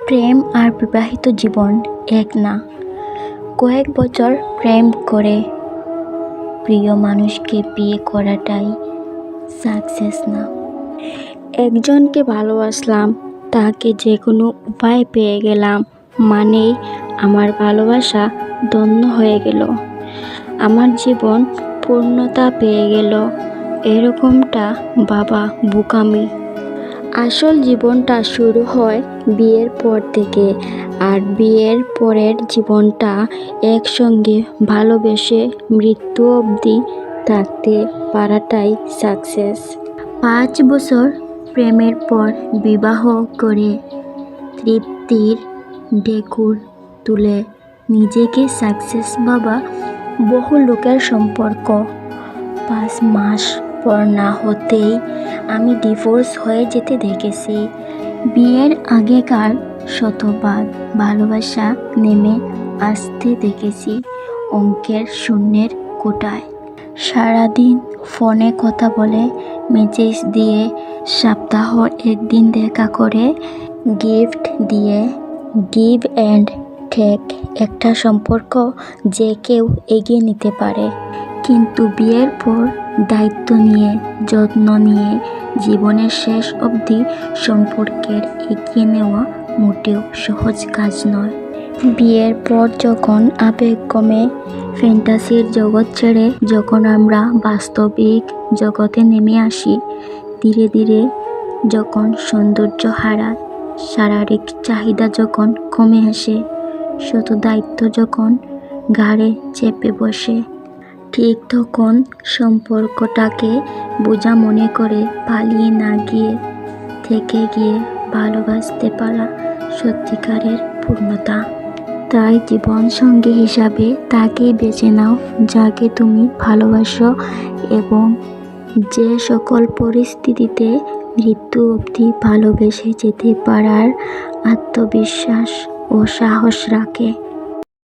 প্রেম আর বিবাহিত জীবন এক না। কয়েক বছর প্রেম করে প্রিয় মানুষকে বিয়ে করাটাই সাকসেস না। একজনকে ভালোবাসলাম, তাকে যে কোনো উপায়ে পেয়ে গেলাম মানেই আমার ভালোবাসা ধন্য হয়ে গেল, আমার জীবন পূর্ণতা পেয়ে গেল, এরকমটা বাবা বোকামি। আসল জীবনটা শুরু হয় বিয়ের পর থেকে, আর বিয়ের পরের জীবনটা একসঙ্গে ভালোবেসে মৃত্যু অবধি থাকতে পারাটাই সাকসেস। 5 বছর প্রেমের পর বিবাহ করে তৃপ্তির ঢেকুর তুলে নিজেকে সাকসেস ভাবা বহু লোকের সম্পর্ক 5 মাস পর না হতেই আমি ডিভোর্স হয়ে যেতে দেখেছি। বিয়ের আগেকার শতভাগ ভালোবাসা নেমে আসতে দেখেছি অঙ্কের শূন্যের কোটায়। সারাদিন ফোনে কথা বলে, মেসেজ দিয়ে, সপ্তাহর একদিন দেখা করে, গিফট দিয়ে, গিভ অ্যান্ড টেক একটা সম্পর্ক যে কেউ এগিয়ে নিতে পারে। কিন্তু বিয়ের পর দায়িত্ব নিয়ে, যত্ন নিয়ে জীবনের শেষ অবধি সম্পর্কের এগিয়ে নেওয়া মোটেও সহজ কাজ নয়। বিয়ের পর যখন আবেগ কমে, ফ্যান্টাসির জগৎ ছেড়ে যখন আমরা বাস্তবিক জগতে নেমে আসি, ধীরে ধীরে যখন সৌন্দর্য হারায়, শারীরিক চাহিদা যখন কমে আসে, শত দায়িত্ব যখন ঘাড়ে চেপে বসে, ঠিক তখন সম্পর্কটাকে বোঝা মনে করে পালিয়ে না গিয়ে থেকে গিয়ে ভালোবাসতে পারা সত্যিকারের পূর্ণতা। তাই জীবন সঙ্গী হিসাবে তাকেই বেছে নাও যাকে তুমি ভালোবাসো, এবং যে সকল পরিস্থিতিতে মৃত্যু অবধি ভালোবেসে যেতে পারার আত্মবিশ্বাস ও সাহস রাখে।